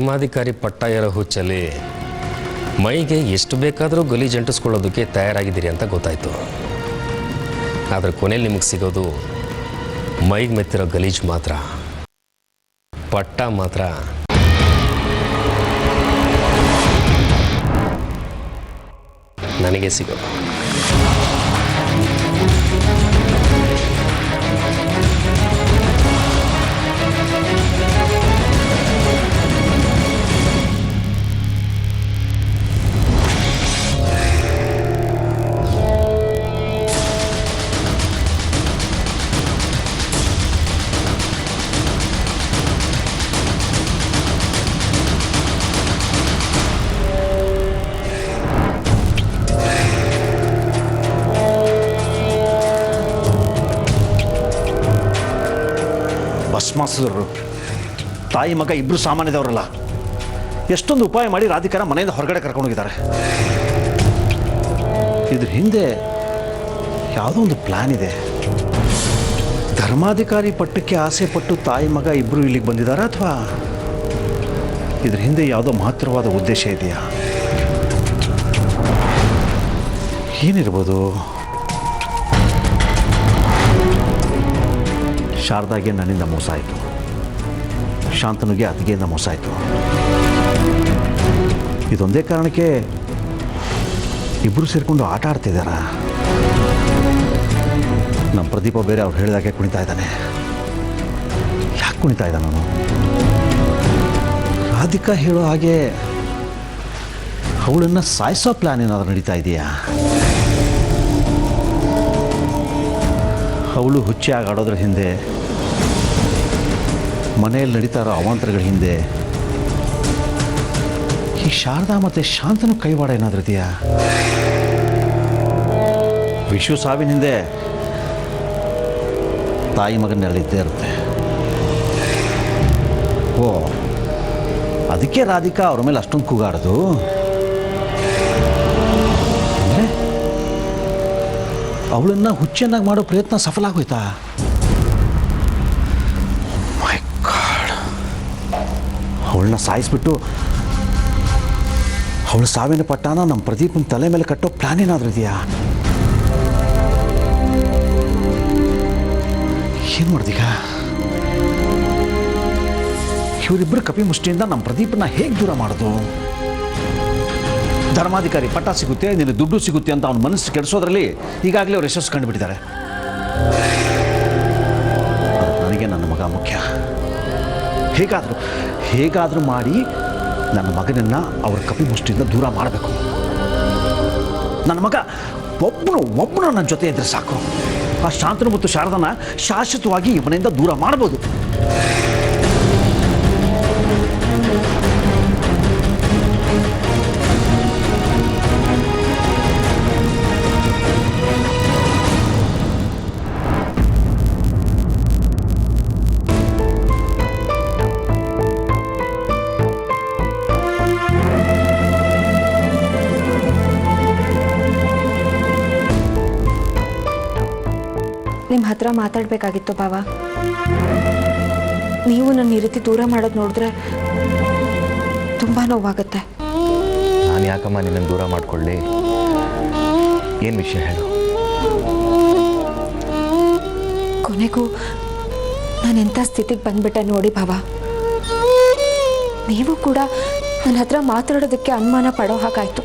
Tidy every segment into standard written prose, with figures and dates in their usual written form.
ಧರ್ಮಾಧಿಕಾರಿ ಪಟ್ಟ ಇರೋ ಹುಚ್ಚಲ್ಲಿ ಮೈಗೆ ಎಷ್ಟು ಬೇಕಾದರೂ ಗಲೀಜು ಅಂಟಿಸ್ಕೊಳ್ಳೋದಕ್ಕೆ ತಯಾರಾಗಿದ್ದೀರಿ ಅಂತ ಗೊತ್ತಾಯಿತು. ಆದರೆ ಕೊನೆಯಲ್ಲಿ ನಿಮಗೆ ಸಿಗೋದು ಮೈಗೆ ಮೆತ್ತಿರೋ ಗಲೀಜು ಮಾತ್ರ, ಪಟ್ಟ ಮಾತ್ರ. ನನಗೆ ಸಿಗೋದು. ಭಸ್ಮಾಸುರರು ತಾಯಿ ಮಗ ಇಬ್ಬರು ಸಾಮಾನ್ಯದವರಲ್ಲ. ಎಷ್ಟೊಂದು ಉಪಾಯ ಮಾಡಿ ರಾಧಿಕಾನ ಮನೆಯಿಂದ ಹೊರಗಡೆ ಕರ್ಕೊಂಡೋಗಿದ್ದಾರೆ. ಇದ್ರ ಹಿಂದೆ ಯಾವುದೋ ಒಂದು ಪ್ಲ್ಯಾನ್ ಇದೆ. ಧರ್ಮಾಧಿಕಾರಿ ಪಟ್ಟಕ್ಕೆ ಆಸೆ ಪಟ್ಟು ತಾಯಿ ಮಗ ಇಬ್ಬರು ಇಲ್ಲಿಗೆ ಬಂದಿದ್ದಾರಾ, ಅಥವಾ ಇದ್ರ ಹಿಂದೆ ಯಾವುದೋ ಮಹತ್ತರವಾದ ಉದ್ದೇಶ ಇದೆಯಾ? ಏನಿರ್ಬೋದು? ಶಾರದಾಗೆ ನನ್ನಿಂದ ಮೋಸ ಆಯಿತು, ಶಾಂತನುಗೆ ಅತ್ತಿಗೆಯಿಂದ ಮೋಸ ಆಯಿತು. ಇದೊಂದೇ ಕಾರಣಕ್ಕೆ ಇಬ್ಬರು ಸೇರಿಕೊಂಡು ಆಟ ಆಡ್ತಿದ್ದಾರ. ನಮ್ಮ ಪ್ರದೀಪ ಬೇರೆ ಅವ್ರು ಹೇಳಿದಾಗೆ ಕುಣಿತಾ ಇದ್ದಾನೆ. ಯಾಕೆ ಕುಣಿತಾ ಇದ್ದಾನೆ ನಾನು? ರಾಧಿಕಾ ಹೇಳೋ ಹಾಗೆ ಅವಳನ್ನು ಸಾಯಿಸೋ ಪ್ಲ್ಯಾನ್ ಏನಾದರೂ ನಡೀತಾ ಇದೆಯಾ? ಅವಳು ಹುಚ್ಚಿಯಾಗಿ ಆಡೋದ್ರ ಹಿಂದೆ, ಮನೆಯಲ್ಲಿ ನಡೀತಾ ಇರೋ ಅವಾಂತರಗಳ ಹಿಂದೆ ಈ ಶಾರದಾ ಮತ್ತು ಶಾಂತನು ಕೈವಾಡ ಏನಾದರೂ ಇದೆಯಾ? ವಿಶ್ವ ಸಾವಿನ ಹಿಂದೆ ತಾಯಿ ಮಗನಲ್ಲಿದ್ದೇ ಇರುತ್ತೆ. ಓ, ಅದಕ್ಕೆ ರಾಧಿಕಾ ಅವ್ರ ಮೇಲೆ ಅಷ್ಟೊಂದು ಕೂಗಾಡೋದು. ಅಂದರೆ ಅವಳನ್ನು ಹುಚ್ಚನ್ನಾಗಿ ಮಾಡೋ ಪ್ರಯತ್ನ ಸಫಲ ಆಗೋಯ್ತಾ? ಮೈ ಗಾಡ್, ಅವಳನ್ನ ಸಾಯಿಸ್ಬಿಟ್ಟು ಅವಳ ಸಾವಿನ ಪಟ್ಟಾನ ನಮ್ಮ ಪ್ರದೀಪನ ತಲೆ ಮೇಲೆ ಕಟ್ಟೋ ಪ್ಲಾನ್ ಏನಾದರೂ ಇದೆಯಾ? ಏನು ಮಾಡ್ದೀಗ? ಇವರಿಬ್ಬರು ಕಪಿ ಮುಷ್ಟಿಯಿಂದ ನಮ್ಮ ಪ್ರದೀಪನ ಹೇಗೆ ದೂರ ಮಾಡೋದು? ಧರ್ಮಾಧಿಕಾರಿ ಪಟ್ಟ ಸಿಗುತ್ತೆ, ನಿನ್ನ ದುಡ್ಡು ಸಿಗುತ್ತೆ ಅಂತ ಅವನ ಮನಸ್ಸು ಕೆಡಿಸೋದ್ರಲ್ಲಿ ಈಗಾಗಲೇ ಅವ್ರು ಯಶಸ್ಸು ಕಂಡುಬಿಟ್ಟಿದ್ದಾರೆ. ನನಗೆ ನನ್ನ ಮಗ ಮುಖ್ಯ. ಹೇಗಾದರೂ ಮಾಡಿ ನನ್ನ ಮಗನನ್ನು ಅವ್ರ ಕಪಿ ಮುಷ್ಟಿಯಿಂದ ದೂರ ಮಾಡಬೇಕು. ನನ್ನ ಮಗ ಒಬ್ಬನು ನನ್ನ ಜೊತೆ ಇದ್ರೆ ಸಾಕು. ಆ ಶಾಂತನು ಮತ್ತು ಶಾರದನ ಶಾಶ್ವತವಾಗಿ ಈ ಮನೆಯಿಂದ ದೂರ ಮಾಡ್ಬೋದು. ನಿಮ್ಮ ಹತ್ರ ಮಾತಾಡಬೇಕಾಗಿತ್ತು ಬಾವ. ನೀವು ನನ್ನ ಈ ರೀತಿ ದೂರ ಮಾಡೋದು ನೋಡಿದ್ರೆ ತುಂಬ ನೋವಾಗುತ್ತೆ. ನಾನು ಯಾಕಮ್ಮ ನಿನ್ನನ್ನು ದೂರ ಮಾಡಿಕೊಳ್ಳಿ? ಏನು ವಿಷಯ ಹೇಳು. ಕೊನೆಗೂ ನಾನು ಎಂಥ ಸ್ಥಿತಿಗೆ ಬಂದ್ಬಿಟ್ಟೆ ನೋಡಿ ಬಾವ. ನೀವು ಕೂಡ ನನ್ನ ಹತ್ರ ಮಾತಾಡೋದಕ್ಕೆ ಅನುಮಾನ ಪಡೋ ಹಾಗಾಯಿತು.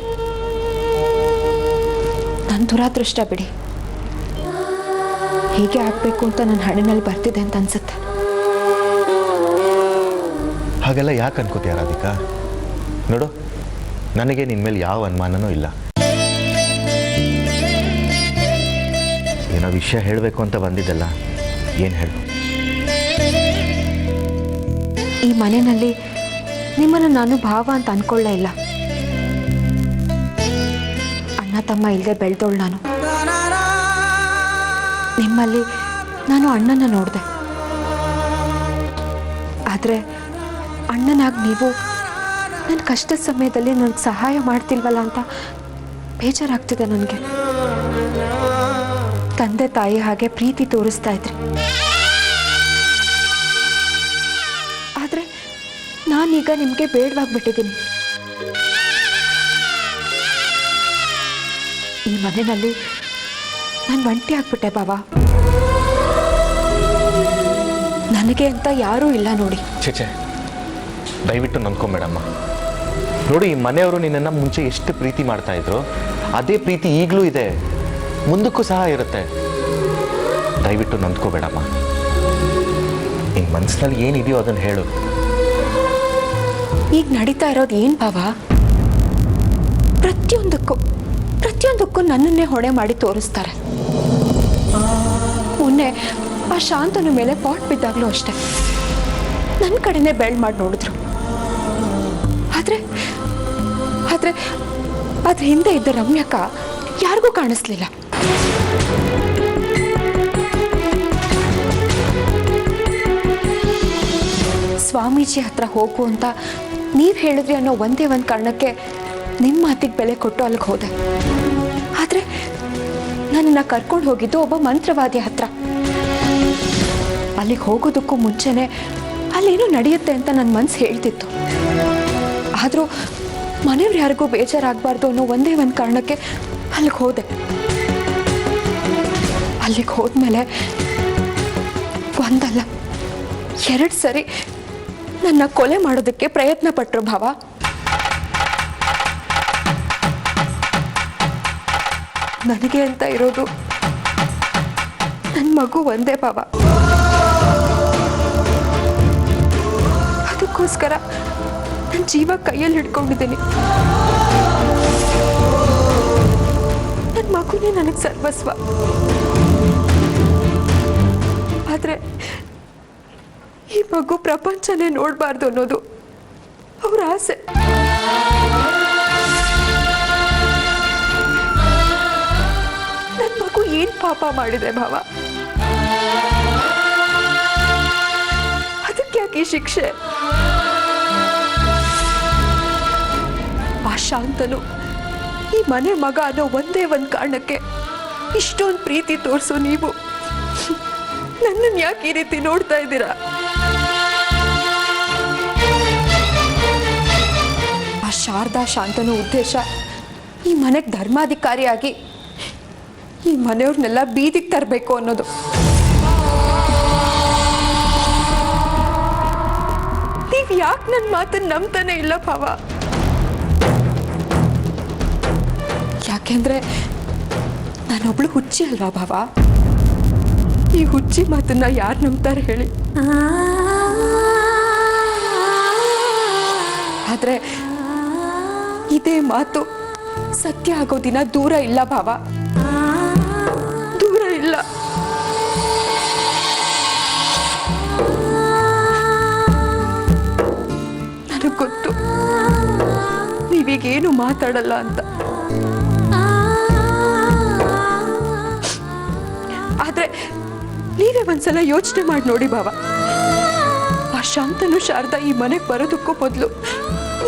ನನ್ನ ದುರಾದೃಷ್ಟ ಬಿಡಿ. ಹೀಗೆ ಆಗಬೇಕು ಅಂತ ನನ್ನ ಹಣ್ಣಿನಲ್ಲಿ ಬರ್ತಿದೆ ಅಂತ ಅನ್ಸುತ್ತೆ. ಹಾಗೆಲ್ಲ ಯಾಕೆ ಅನ್ಕೋತೀಯ ರಾಧಿಕಾ? ನೋಡು, ನನಗೆ ನಿನ್ನ ಮೇಲೆ ಯಾವ ಅನುಮಾನನೂ ಇಲ್ಲ. ಏನೋ ವಿಷಯ ಹೇಳಬೇಕು ಅಂತ ಬಂದಿದ್ದಲ್ಲ, ಏನು ಹೇಳು. ಈ ಮನೆಯಲ್ಲಿ ನಿಮ್ಮನ್ನು ನಾನು ಭಾವ ಅಂತ ಅನ್ಕೊಳ್ಳೇ ಇಲ್ಲ. ಅಣ್ಣ ತಮ್ಮ ಇಲ್ಲದೆ ಬೆಳೆದವಳು ನಾನು. ನಿಮ್ಮಲ್ಲಿ ನಾನು ಅಣ್ಣನ ನೋಡಿದೆ. ಆದರೆ ಅಣ್ಣನಾಗಿ ನೀವು ನನ್ನ ಕಷ್ಟದ ಸಮಯದಲ್ಲಿ ನನಗೆ ಸಹಾಯ ಮಾಡ್ತಿಲ್ವಲ್ಲ ಅಂತ ಬೇಜಾರಾಗ್ತಿದೆ ನನಗೆ. ತಂದೆ ತಾಯಿ ಹಾಗೆ ಪ್ರೀತಿ ತೋರಿಸ್ತಾ ಇದ್ರಿ. ಆದರೆ ನಾನು ನಾನೀಗ ನಿಮಗೆ ಬೇಡವಾಗ್ಬಿಟ್ಟಿದ್ದೀನಿ. ಈ ಮನೆಯಲ್ಲಿ ನಾನು ಒಂಟಿ ಆಗ್ಬಿಟ್ಟೆ ಬಾಬಾ. ನನಗೆ ಅಂತ ಯಾರೂ ಇಲ್ಲ ನೋಡಿ. ಚೇಚೆ, ದಯವಿಟ್ಟು ನನ್ಕೊಂಬೇಡಮ್ಮ. ನೋಡಿ, ಈ ಮನೆಯವರು ನಿನ್ನನ್ನು ಮುಂಚೆ ಎಷ್ಟು ಪ್ರೀತಿ ಮಾಡ್ತಾ ಇದ್ರು, ಅದೇ ಪ್ರೀತಿ ಈಗಲೂ ಇದೆ, ಮುಂದಕ್ಕೂ ಸಹ ಇರುತ್ತೆ. ದಯವಿಟ್ಟು ನೊಂದ್ಕೋಬೇಡಮ್ಮ. ನಿನ್ನ ಮನಸ್ಸಿನಲ್ಲಿ ಏನಿದೆಯೋ ಅದನ್ನು ಹೇಳು. ಈಗ ನಡೀತಾ ಇರೋದು ಏನು ಬಾಬಾ? ಪ್ರತಿಯೊಂದಕ್ಕೂ ನನ್ನನ್ನೇ ಹೊಣೆ ಮಾಡಿ ತೋರಿಸ್ತಾರೆ. ಮೊನ್ನೆ ಆ ಶಾಂತನ ಮೇಲೆ ಪಾಟ್ ಬಿದ್ದಾಗಲೂ ಅಷ್ಟೆ ನನ್ನ ಕಡೆನೇ ಬೆಳ್ ಮಾಡಿ ನೋಡಿದ್ರು. ಆದ್ರೆ ಅದ್ರ ಹಿಂದೆ ಇದ್ದ ರಮ್ಯಕ್ಕ ಯಾರಿಗೂ ಕಾಣಿಸ್ಲಿಲ್ಲ. ಸ್ವಾಮೀಜಿ ಹತ್ರ ಹೋಗು ಅಂತ ನೀವು ಹೇಳಿದ್ರಿ ಅನ್ನೋ ಒಂದೇ ಒಂದು ಕಾರಣಕ್ಕೆ ನಿಮ್ಮ ಮಾತಿಗೆ ಬೆಲೆ ಕೊಟ್ಟು ಅಲ್ಲಿಗೆ ಹೋದೆ. ಆದರೆ ನನ್ನನ್ನು ಕರ್ಕೊಂಡು ಹೋಗಿದ್ದು ಒಬ್ಬ ಮಂತ್ರವಾದಿ ಹತ್ರ. ಅಲ್ಲಿಗೆ ಹೋಗೋದಕ್ಕೂ ಮುಂಚೆನೆ ಅಲ್ಲೇನೋ ನಡೆಯುತ್ತೆ ಅಂತ ನನ್ನ ಮನಸ್ಸು ಹೇಳ್ತಿತ್ತು. ಆದರೂ ಮನೆಯವ್ರು ಯಾರಿಗೂ ಬೇಜಾರಾಗಬಾರ್ದು ಅನ್ನೋ ಒಂದೇ ಒಂದು ಕಾರಣಕ್ಕೆ ಅಲ್ಲಿಗೆ ಹೋದೆ. ಅಲ್ಲಿಗೆ ಹೋದ್ಮೇಲೆ ಒಂದಲ್ಲ 2 ಸರಿ ನನ್ನ ಕೊಲೆ ಮಾಡೋದಕ್ಕೆ ಪ್ರಯತ್ನ ಪಟ್ಟರು ಭಾವ. ನನಗೆ ಅಂತ ಇರೋದು ನನ್ನ ಮಗು ಒಂದೇ ಭಾವ. ಅದಕ್ಕೋಸ್ಕರ ನನ್ನ ಜೀವ ಕೈಯಲ್ಲಿ ಹಿಡ್ಕೊಂಡಿದ್ದೀನಿ. ನನ್ನ ಮಗುನೇ ನನಗೆ ಸರ್ವಸ್ವ. ಆದರೆ ಈ ಮಗು ಪ್ರಪಂಚನೇ ನೋಡಬಾರ್ದು ಅನ್ನೋದು ಅವ್ರ ಆಸೆ. ನನ್ನ ಮಗು ಏನ್ ಪಾಪ ಮಾಡಿದೆ ಭಾವ? ಅದಕ್ಕೆ ಯಾಕೆ ಈ ಶಿಕ್ಷೆ? ಆ ಶಾಂತನು ಈ ಮನೆ ಮಗ ಅನ್ನೋ ಒಂದೇ ಒಂದು ಕಾರಣಕ್ಕೆ ಇಷ್ಟೊಂದು ಪ್ರೀತಿ ತೋರಿಸೋ ನೀವು ನನ್ನನ್ನು ಯಾಕೆ ಈ ರೀತಿ ನೋಡ್ತಾ ಇದ್ದೀರಾ? ಆ ಶಾರದಾ ಶಾಂತನ ಉದ್ದೇಶ ಈ ಮನೆಗೆ ಧರ್ಮಾಧಿಕಾರಿಯಾಗಿ ಈ ಮನೆಯವ್ರನ್ನೆಲ್ಲ ಬೀದಿಗೆ ತರಬೇಕು ಅನ್ನೋದು. ನೀವು ಯಾಕೆ ನನ್ನ ಮಾತನ್ನು ನಂಬ್ತಾನೆ ಇಲ್ಲ ಭಾವ? ಯಾಕೆಂದ್ರೆ ನಾನೊಬ್ಳು ಹುಚ್ಚಿ ಅಲ್ವಾ ಭಾವ? ಈ ಹುಚ್ಚಿ ಮಾತನ್ನ ಯಾರು ನಂಬ್ತಾರೆ ಹೇಳಿ? ಆದ್ರೆ ಇದೇ ಮಾತು ಸತ್ಯ ಆಗೋ ದಿನ ದೂರ ಇಲ್ಲ ಭಾವ, ದೂರ ಇಲ್ಲ. ನನಗೆ ಗೊತ್ತು ನೀವೀಗೇನು ಮಾತಾಡಲ್ಲ ಅಂತ. ಆದ್ರೆ ನೀವೇ ಒಂದ್ಸಲ ಯೋಚನೆ ಮಾಡಿ ನೋಡಿ ಭಾವ. ಆ ಶಾಂತನು ಶಾರದಾ ಈ ಮನೆಗೆ ಬರೋದಕ್ಕೂ ಮೊದಲು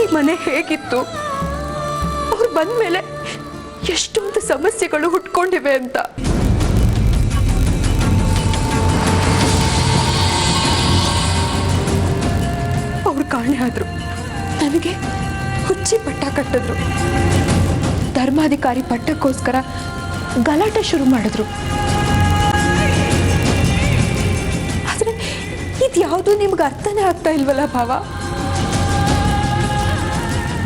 ಈ ಮನೆ ಹೇಗಿತ್ತು, ಅವ್ರು ಬಂದ್ಮೇಲೆ ಎಷ್ಟೊಂದು ಸಮಸ್ಯೆಗಳು ಹುಟ್ಕೊಂಡಿವೆ ಅಂತ. ಅವ್ರು ಕಾಣೆ ಆದ್ರು, ನನಗೆ ಹುಚ್ಚಿ ಪಟ್ಟ ಕಟ್ಟಿದ್ರು, ಧರ್ಮಾಧಿಕಾರಿ ಪಟ್ಟಕ್ಕೋಸ್ಕರ ಗಲಾಟೆ ಶುರು ಮಾಡಿದ್ರು. ಆದ್ರೆ ಇದ್ಯಾವುದು ನಿಮ್ಗೆ ಅರ್ಥನೇ ಆಗ್ತಾ ಇಲ್ವಲ್ಲ ಭಾವ?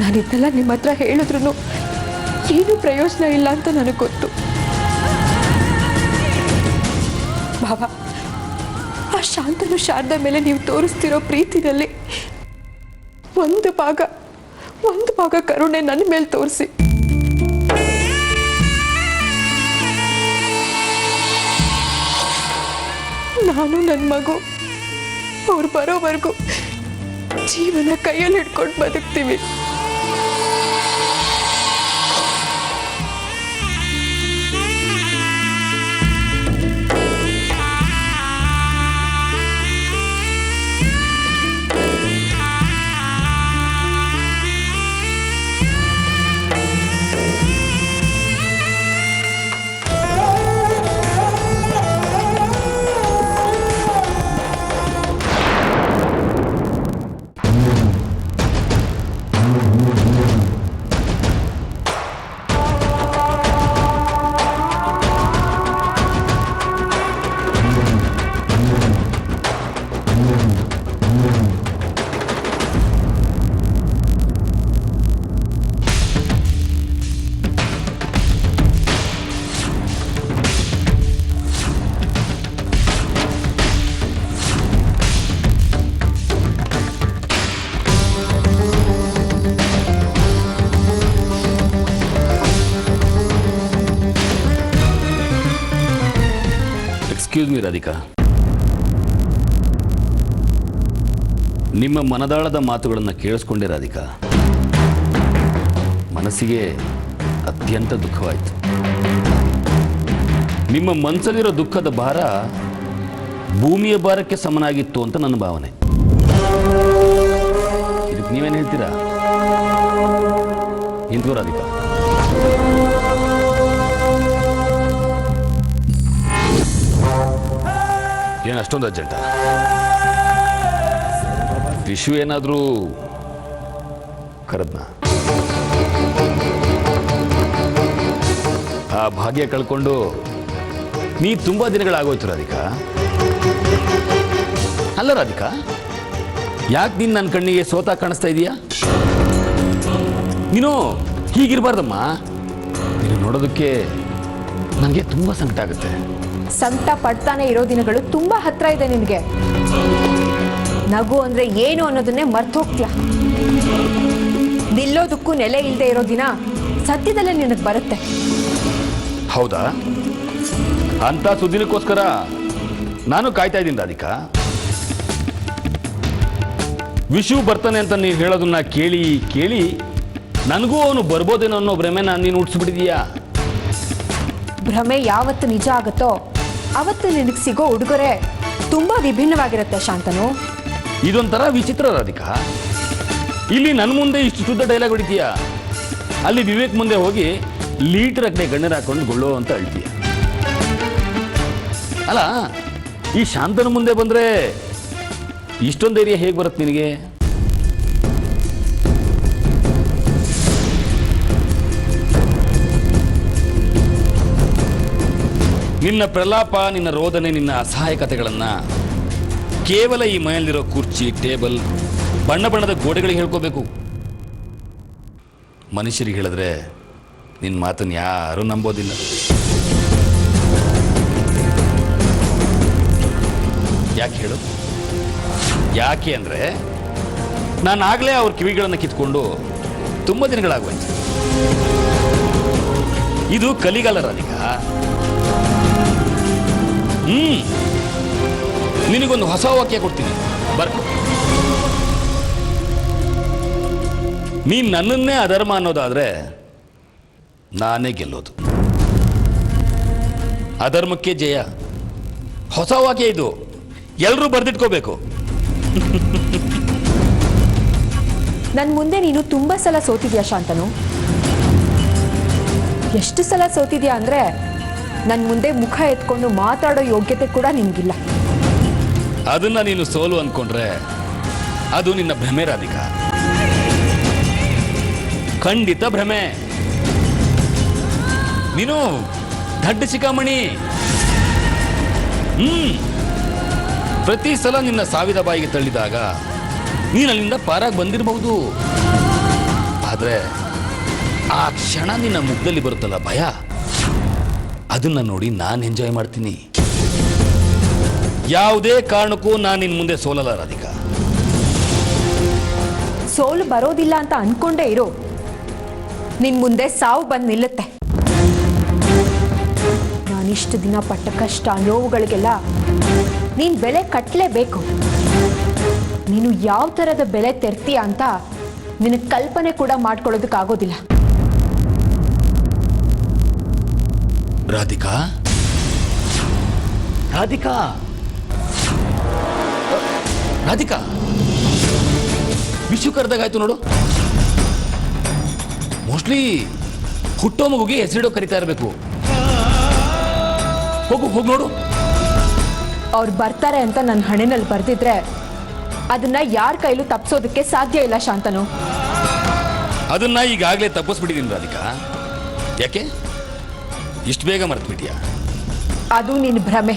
ನಾನಿದ್ದೆಲ್ಲ ನಿಮ್ಮ ಹತ್ರ ಹೇಳಿದ್ರು ಏನೂ ಪ್ರಯೋಜನ ಇಲ್ಲ ಅಂತ ನನಗೆ ಗೊತ್ತು ಭಾವ. ಆ ಶಾಂತನು ಶಾರದಾ ಮೇಲೆ ನೀವು ತೋರಿಸ್ತಿರೋ ಪ್ರೀತಿನಲ್ಲಿ ಒಂದು ಭಾಗ ಕರುಣೆ ನನ್ನ ಮೇಲೆ ತೋರಿಸಿ. ನಾನು ನನ್ನ ಮಗು ಅವ್ರು ಬರೋವರೆಗೂ ಜೀವನ ಕೈಯಲ್ಲಿ ಹಿಡ್ಕೊಂಡು ಬದುಕ್ತೀವಿ. ಎಕ್ಸ್ಕ್ಯೂಸ್ ಮೀ ರಾಧಿಕಾ, ನಿಮ್ಮ ಮನದಾಳದ ಮಾತುಗಳನ್ನು ಕೇಳಿಸ್ಕೊಂಡೆ ರಾಧಿಕಾ. ಮನಸ್ಸಿಗೆ ಅತ್ಯಂತ ದುಃಖವಾಯಿತು. ನಿಮ್ಮ ಮನಸ್ಸಲ್ಲಿರೋ ದುಃಖದ ಭಾರ ಭೂಮಿಯ ಭಾರಕ್ಕೆ ಸಮನಾಗಿತ್ತು ಅಂತ ನನ್ನ ಭಾವನೆ. ಇದಕ್ಕೆ ನೀವೇನು ಹೇಳ್ತೀರಾ? ನಿಂತ್ಕೋ ರಾಧಿಕಾ. ಏನು ಅಷ್ಟೊಂದು ಅರ್ಜೆಂಟ? ವಿಷು ಏನಾದರೂ ಕರೆದ್ನ? ಆ ಭಾಗ್ಯ ಕಳ್ಕೊಂಡು ನೀ ತುಂಬಾ ದಿನಗಳಾಗೋಯ್ತು ರಾಧಿಕಾ. ಅಲ್ಲ ರಾಧಿಕಾ, ಯಾಕೆ ನೀನು ನನ್ನ ಕಣ್ಣಿಗೆ ಸೋತ ಕಾಣಿಸ್ತಾ ಇದೀಯಾ? ನೀನು ಹೀಗಿರಬಾರ್ದಮ್ಮ. ನೀನು ನೋಡೋದಕ್ಕೆ ನನಗೆ ತುಂಬಾ ಸಂಕಟ ಆಗುತ್ತೆ. ಸಂಕಟ ಪಡ್ತಾನೆ ಇರೋ ದಿನಗಳು ತುಂಬಾ ಹತ್ರ ಇದೆ ನಿನಗೆ. ನಗು ಅಂದ್ರೆ ಏನು ಅನ್ನೋದನ್ನೇ ಮರ್ತು ಹೋಗ್ತೀಯ. ನಿಲ್ಲೋದಕ್ಕೂ ನೆಲೆ ಇಲ್ಲದೆ ಇರೋ ದಿನ ಸದ್ಯದಲ್ಲೇ ನಿನಗೆ ಬರುತ್ತೆ. ಹೌದಾ? ಅಂತ ಸುದ್ದಿನಕ್ಕೋಸ್ಕರ ನಾನು ಕಾಯ್ತಾ ಇದ್ದೀನಿ ರಾಧಿಕಾ. ವಿಷು ಬರ್ತಾನೆ ಅಂತ ನೀನು ಹೇಳೋದನ್ನ ಕೇಳಿ ಕೇಳಿ ನನಗೂ ಅವನು ಬರ್ಬೋದೇನೋ ಅನ್ನೋ ಭ್ರಮೆನ ನೀನು ಹುಟ್ಟಿಸ್ಬಿಟ್ಟಿದೀಯಾ. ಭ್ರಮೆ ಯಾವತ್ತು ನಿಜ ಆಗುತ್ತೋ ಅವತ್ತು ನಿನಗೆ ಸಿಗೋ ಉಡುಗೊರೆ ತುಂಬಾ ವಿಭಿನ್ನವಾಗಿರುತ್ತೆ ಶಾಂತನು. ಇದೊಂಥರ ವಿಚಿತ್ರ ರಾಧಿಕಾ. ಇಲ್ಲಿ ನನ್ನ ಮುಂದೆ ಇಷ್ಟು ಶುದ್ಧ ಡೈಲಾಗ್ ಹೊಡಿತೀಯ, ಅಲ್ಲಿ ವಿವೇಕ್ ಮುಂದೆ ಹೋಗಿ ಲೀಟರ್ ಅಕ್ಕಡೆ ಗಣ್ಣರ ಹಾಕೊಂಡು ಗೊಳ್ಳೋ ಅಂತ ಹೇಳ್ತೀಯ. ಅಲ್ಲ, ಈ ಶಾಂತನ ಮುಂದೆ ಬಂದ್ರೆ ಇಷ್ಟೊಂದು ಧೈರ್ಯ ಹೇಗೆ ಬರುತ್ತೆ ನಿನಗೆ? ನಿನ್ನ ಪ್ರಲಾಪ, ನಿನ್ನ ರೋದನೆ, ನಿನ್ನ ಅಸಹಾಯಕತೆಗಳನ್ನ ಕೇವಲ ಈ ಮನೆಯಲ್ಲಿರೋ ಕುರ್ಚಿ, ಟೇಬಲ್, ಬಣ್ಣ ಬಣ್ಣದ ಗೋಡೆಗಳಿಗೆ ಹೇಳ್ಕೋಬೇಕು. ಮನುಷ್ಯರಿಗೆ ಹೇಳಿದ್ರೆ ನಿನ್ನ ಮಾತನ್ನು ಯಾರೂ ನಂಬೋದಿಲ್ಲ. ಯಾಕೆ ಹೇಳು? ಯಾಕೆ ಅಂದರೆ ನಾನಾಗಲೇ ಅವ್ರ ಕಿವಿಗಳನ್ನು ಕಿತ್ಕೊಂಡು ತುಂಬ ದಿನಗಳಾಗೋಯ್ತು. ಇದು ಕಲಿಗಾಲ ರಾಧಿಕಾ. ನಿನಗೊಂದು ಹೊಸ ವಾಕ್ಯ ಕೊಡ್ತೀನಿ, ಬರ್ಕೊ. ನೀನ್ ನನ್ನನ್ನೇ ಅಧರ್ಮ ಅನ್ನೋದಾದ್ರೆ ನಾನೇ ಗೆಲ್ಲೋದು. ಅಧರ್ಮಕ್ಕೆ ಜಯ. ಹೊಸ ವಾಕ್ಯ ಇದು, ಎಲ್ಲರೂ ಬರೆದಿಟ್ಕೋಬೇಕು. ನನ್ನ ಮುಂದೆ ನೀನು ತುಂಬಾ ಸಲ ಸೋತಿದ್ಯಾ ಶಾಂತನು. ಎಷ್ಟು ಸಲ ಸೋತಿದ್ಯಾ ಅಂದ್ರೆ ನನ್ನ ಮುಂದೆ ಮುಖ ಎತ್ಕೊಂಡು ಮಾತಾಡೋ ಯೋಗ್ಯತೆ ಕೂಡ ನಿನ್ಗಿಲ್ಲ. ಅದನ್ನ ನೀನು ಸೋಲು ಅನ್ಕೊಂಡ್ರೆ ಅದು ನಿನ್ನ ಭ್ರಮೆ ರಾಧಿಕಾ. ಖಂಡಿತ ಭ್ರಮೆ. ನೀನು ದಡ್ಡ ಶಿಖಾಮಣಿ. ಪ್ರತಿ ಸಲ ನಿನ್ನ ಸಾವಿದ ಬಾಯಿಗೆ ತಳ್ಳಿದಾಗ ನೀನು ಅಲ್ಲಿಂದ ಪಾರಾಗಿ ಬಂದಿರಬಹುದು. ಆದ್ರೆ ಆ ಕ್ಷಣ ನಿನ್ನ ಮುಖದಲ್ಲಿ ಬರುತ್ತಲ್ಲ ಭಯ, ಅದನ್ನ ನೋಡಿ ನಾನು ಎಂಜಾಯ್ ಮಾಡ್ತೀನಿ. ಯಾವುದೇ ಕಾರಣಕ್ಕೂ ನಾನು ನಿನ್ನ ಮುಂದೆ ಸೋಲಲ್ಲ ರಾಧಿಕಾ. ಸೋಲು ಬರೋದಿಲ್ಲ ಅಂತ ಅನ್ಕೊಂಡೇ ಇರು, ನಿನ್ ಮುಂದೆ ಸಾವು ಬಂದು ನಿಲ್ಲುತ್ತೆ. ನಾನಿಷ್ಟು ದಿನ ಪಟ್ಟ ಕಷ್ಟ ನೋವುಗಳಿಗೆಲ್ಲ ನೀನ್ ಬೆಲೆ ಕಟ್ಟಲೇಬೇಕು. ನೀನು ಯಾವ ಥರದ ಬೆಲೆ ತೆರ್ತೀಯ ಅಂತ ನಿನಗೆ ಕಲ್ಪನೆ ಕೂಡ ಮಾಡ್ಕೊಳ್ಳೋದಕ್ಕಾಗೋದಿಲ್ಲ. ರಾಧಿಕಾ, ರಾಧಿಕಾ, ರಾಧಿಕಾ, ವಿಷು ಕರೆದಾಗಾಯ್ತು ನೋಡು. ಮೋಸ್ಟ್ಲಿ ಹುಟ್ಟೋ ಮಗುಗೆ ಹೆಸರಿಡೋ ಕರಿತಾ ಇರಬೇಕು. ಹೋಗು, ಹೋಗಿ ನೋಡು. ಅವ್ರು ಬರ್ತಾರೆ ಅಂತ ನನ್ನ ಹಣೆನಲ್ಲಿ ಬರ್ದಿದ್ರೆ ಅದನ್ನ ಯಾರ ಕೈಲೂ ತಪ್ಪಿಸೋದಕ್ಕೆ ಸಾಧ್ಯ ಇಲ್ಲ ಶಾಂತನು. ಅದನ್ನ ಈಗಾಗಲೇ ತಪ್ಪಿಸ್ಬಿಟ್ಟಿದ್ದೀನಿ ರಾಧಿಕಾ. ಯಾಕೆ ಇಷ್ಟು ಬೇಗ ಮರ್ತ್ಬಿಟ್ಟಿಯಾ? ಅದು ನಿನ್ನ ಭ್ರಮೆ.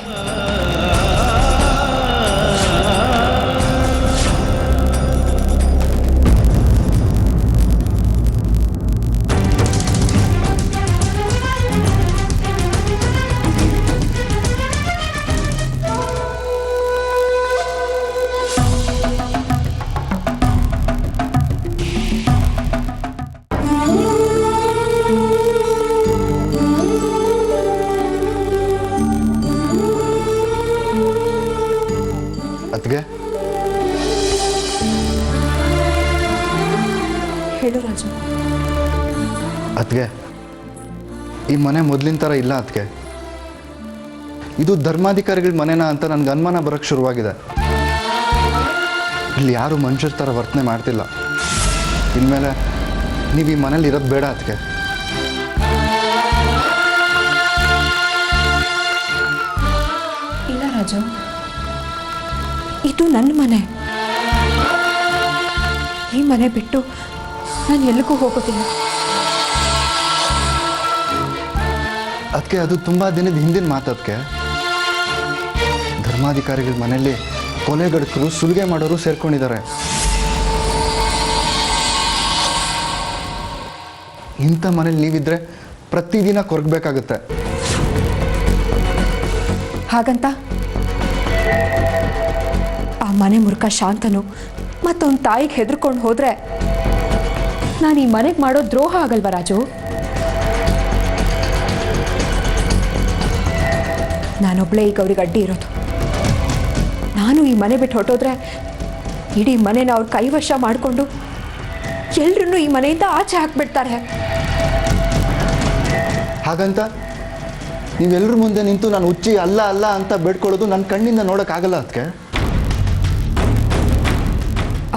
ಅತ್ಗೆ ಹೇಳು ರಾಜು. ಅತ್ಗೆ ಈ ಮನೆ ಮೊದಲಿನ ಥರ ಇಲ್ಲ ಅತ್ಗೆ. ಇದು ಧರ್ಮಾಧಿಕಾರಿಗಳ ಮನೆನಾ ಅಂತ ನನಗೆ ಅನುಮಾನ ಬರೋಕ್ಕೆ ಶುರುವಾಗಿದೆ. ಇಲ್ಲಿ ಯಾರು ಮನುಷ್ಯರ ಥರ ವರ್ತನೆ ಮಾಡ್ತಿಲ್ಲ. ಇನ್ಮೇಲೆ ನೀವು ಈ ಮನೇಲಿ ಇರೋದು ಬೇಡ ಅತ್ಗೆ. ಇಲ್ಲ ರಾಜು, ಇದು ನನ್ನ ಮನೆ. ಈ ಮನೆ ಬಿಟ್ಟು ನಾನು ಎಲ್ಲಿಗೂ ಹೋಗೋದಿಲ್ಲ. ಅದಕ್ಕೆ ಅದು ತುಂಬ ದಿನದ ಹಿಂದಿನ ಮಾತದಕ್ಕೆ. ಧರ್ಮಾಧಿಕಾರಿಗಳ ಮನೆಯಲ್ಲಿ ಕೊಲೆಗಡಕರು ಸುಲಿಗೆ ಮಾಡೋರು ಸೇರ್ಕೊಂಡಿದ್ದಾರೆ. ಇಂಥ ಮನೇಲಿ ನೀವಿದ್ರೆ ಪ್ರತಿದಿನ ಕೊರಗಬೇಕಾಗತ್ತೆ. ಹಾಗಂತ ಆ ಮನೆ ಮುರುಕ ಶಾಂತನು ಮತ್ತೊಂದು ತಾಯಿಗೆ ಹೆದರ್ಕೊಂಡು ಹೋದ್ರೆ ನಾನು ಈ ಮನೆಗೆ ಮಾಡೋ ದ್ರೋಹ ಆಗಲ್ವಾ ರಾಜು? ನಾನೊಬ್ಳೇ ಈಗ ಅವ್ರಿಗೆ ಅಡ್ಡಿ ಇರೋದು. ನಾನು ಈ ಮನೆ ಬಿಟ್ಟು ಹೊರಟೋದ್ರೆ ಇಡೀ ಮನೆನ ಅವ್ರ ಕೈವಶ ಮಾಡಿಕೊಂಡು ಎಲ್ರನ್ನೂ ಈ ಮನೆಯಿಂದ ಆಚೆ ಹಾಕ್ಬಿಡ್ತಾರೆ. ಹಾಗಂತ ನೀವೆಲ್ಲರ ಮುಂದೆ ನಿಂತು ನಾನು ಹುಚ್ಚಿ ಅಲ್ಲ ಅಲ್ಲ ಅಂತ ಬೇಡ್ಕೊಳ್ಳೋದು ನನ್ನ ಕಣ್ಣಿಂದ ನೋಡೋಕ್ಕಾಗಲ್ಲ ಅದಕ್ಕೆ.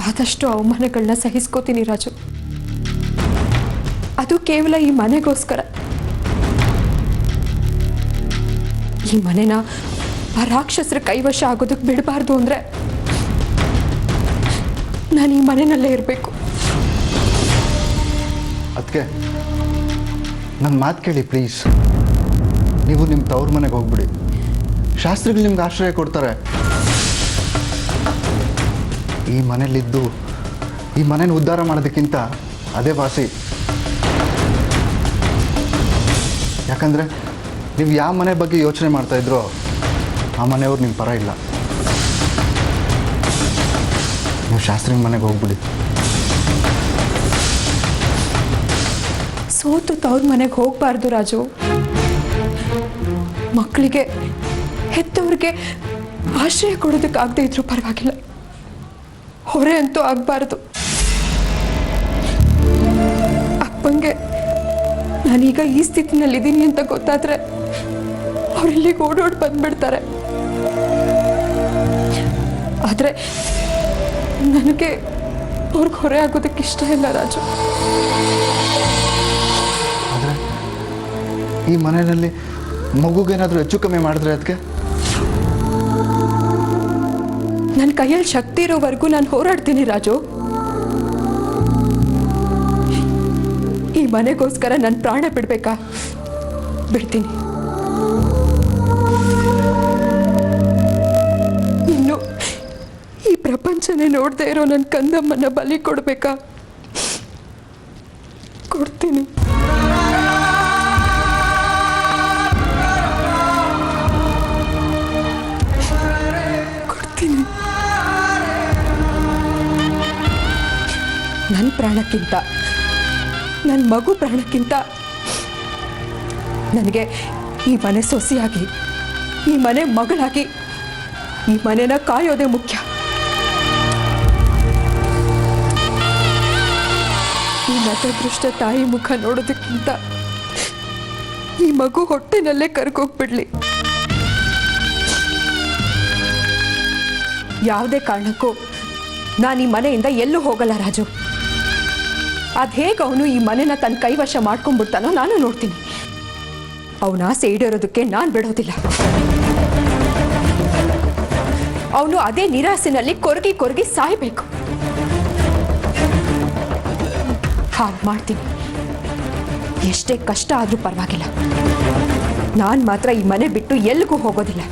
ಆದಷ್ಟು ಅವಮಾನಗಳನ್ನ ಸಹಿಸ್ಕೋತೀನಿ ರಾಜು. ಅದು ಕೇವಲ ಈ ಮನೆಗೋಸ್ಕರ. ಈ ಮನೆನ ಆ ರಾಕ್ಷಸರ ಕೈವಶ ಆಗೋದಕ್ಕೆ ಬಿಡಬಾರ್ದು ಅಂದರೆ ನಾನು ಈ ಮನೆಯಲ್ಲೇ ಇರಬೇಕು. ಅದಕ್ಕೆ ನನ್ನ ಮಾತು ಕೇಳಿ ಪ್ಲೀಸ್. ನೀವು ನಿಮ್ಮ ತವ್ರ ಮನೆಗೆ ಹೋಗ್ಬಿಡಿ. ಶಾಸ್ತ್ರಿಗಳು ನಿಮ್ಗೆ ಆಶ್ರಯ ಕೊಡ್ತಾರೆ. ಈ ಮನೇಲಿದ್ದು ಈ ಮನೇನ ಉದ್ಧಾರ ಮಾಡೋದಕ್ಕಿಂತ ಅದೇ ವಾಸಿ. ಯಾಕಂದರೆ ನೀವು ಯಾವ ಮನೆ ಬಗ್ಗೆ ಯೋಚನೆ ಮಾಡ್ತಾಯಿದ್ರೋ ಆ ಮನೆಯವ್ರು ನಿಮ್ಮ ಪರ ಇಲ್ಲ. ನೀವು ಶಾಸ್ತ್ರಿ ಮನೆಗೆ ಹೋಗ್ಬಿಡಿ. ಸೋತು ತವ್ರ ಮನೆಗೆ ಹೋಗಬಾರ್ದು ರಾಜು. ಮಕ್ಕಳಿಗೆ ಹೆತ್ತವ್ರಿಗೆ ಆಶ್ರಯ ಕೊಡೋದಕ್ಕಾಗದೇ ಇದ್ರೂ ಪರವಾಗಿಲ್ಲ, ಹೊರೆ ಅಂತೂ ಆಗಬಾರ್ದು. ಅಪ್ಪಂಗೆ ನಾನೀಗ ಈ ಸ್ಥಿತಿನಲ್ಲಿದ್ದೀನಿ ಅಂತ ಗೊತ್ತಾದ್ರೆ ಅವರಿಲ್ಲಿಗೆ ಓಡೋಡಿ ಬಂದ್ಬಿಡ್ತಾರೆ. ಆದರೆ ನನಗೆ ಅವ್ರಿಗೆ ಹೊರೆ ಆಗೋದಕ್ಕೆ ಇಷ್ಟ ಇಲ್ಲ ರಾಜು. ಆದರೆ ಈ ಮನೆಯಲ್ಲಿ ಮಗುಗೇನಾದರೂ ಹೆಚ್ಚು ಕಮ್ಮಿ ಮಾಡಿದ್ರೆ ಅದಕ್ಕೆ ನನ್ನ ಕೈಯಲ್ಲಿ ಶಕ್ತಿ ಇರೋವರೆಗೂ ನಾನು ಹೋರಾಡ್ತೀನಿ ರಾಜು. ಈ ಮನೆಗೋಸ್ಕರ ನನ್ನ ಪ್ರಾಣ ಬಿಡ್ಬೇಕಾ? ಬಿಡ್ತೀನಿ. ಇನ್ನು ಈ ಪ್ರಪಂಚನೇ ನೋಡದೆ ಇರೋ ನನ್ನ ಕಂದಮ್ಮನ ಬಲಿ ಕೊಡ್ಬೇಕಾ? ಕೊಡ್ತೀನಿ. ಕೊಡ್ತೀನಿ. ನನ್ನ ಪ್ರಾಣಕ್ಕಿಂತ, ನನ್ನ ಮಗು ಪ್ರಾಣಕ್ಕಿಂತ ನನಗೆ ಈ ಮನೆ ಸೊಸೆಯಾಗಿ, ಈ ಮನೆ ಮಗಳಾಗಿ, ಈ ಮನೆನ ಕಾಯೋದೇ ಮುಖ್ಯ. ಈ ನತದೃಷ್ಟ ತಾಯಿ ಮುಖ ನೋಡೋದಕ್ಕಿಂತ ಈ ಮಗು ಹೊಟ್ಟೆನಲ್ಲೇ ಕರ್ಗೋಗ್ಬಿಡ್ಲಿ. ಯಾವುದೇ ಕಾರಣಕ್ಕೂ ನಾನು ಈ ಮನೆಯಿಂದ ಎಲ್ಲೂ ಹೋಗಲ್ಲ ರಾಜು. ಅದು ಹೇಗೆ ಅವನು ಈ ಮನೆನ ತನ್ನ ಕೈವಶ ಮಾಡ್ಕೊಂಡ್ಬಿಡ್ತಾನೋ ನಾನು ನೋಡ್ತೀನಿ. ಅವನ ಆಸೆ ಈಡೇರೋದಕ್ಕೆ ನಾನು ಬಿಡೋದಿಲ್ಲ. ಅವನು ಅದೇ ನಿರಾಸೆನಲ್ಲಿ ಕೊರಗಿ ಕೊರಗಿ ಸಾಯ್ಬೇಕು. ಹಾಗೆ ಮಾಡ್ತೀನಿ. ಎಷ್ಟೇ ಕಷ್ಟ ಆದರೂ ಪರವಾಗಿಲ್ಲ. ನಾನು ಮಾತ್ರ ಈ ಮನೆ ಬಿಟ್ಟು ಎಲ್ಲಿಗೂ ಹೋಗೋದಿಲ್ಲ.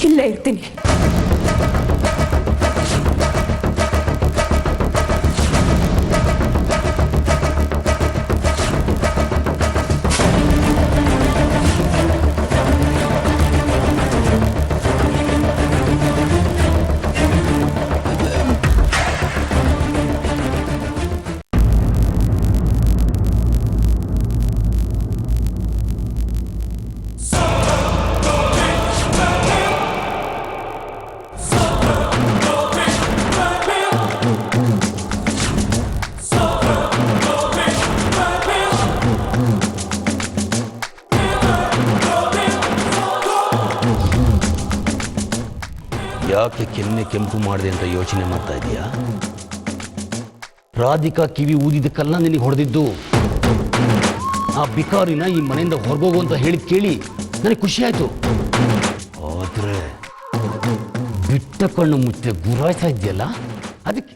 ಇಲ್ಲೇ ಇರ್ತೀನಿ. ಯಾಕೆ ಕೆನ್ನೆ ಕೆಂಪು ಮಾಡಿದೆ ಅಂತ ಯೋಚನೆ ಮಾಡ್ತಾ ಇದೀಯಾ? ರಾಧಿಕಾ ಕಿವಿ ಊದಿದ್ದಕ್ಕಲ್ಲ ನಿನಗೆ ಹೊಡೆದಿದ್ದು. ಆ ಬಿಕಾರಿನ ಈ ಮನೆಯಿಂದ ಹೊರಗೋಗು ಅಂತ ಹೇಳಿದ್ ಕೇಳಿ ನನಗೆ ಖುಷಿ ಆಯ್ತು. ಆದ್ರೆ ಬಿಟ್ಟ ಕಣ್ಣು ಮುಚ್ಚೆ ಗುರಾಯ್ತಾ ಇದೆಯಲ್ಲ, ಅದಕ್ಕೆ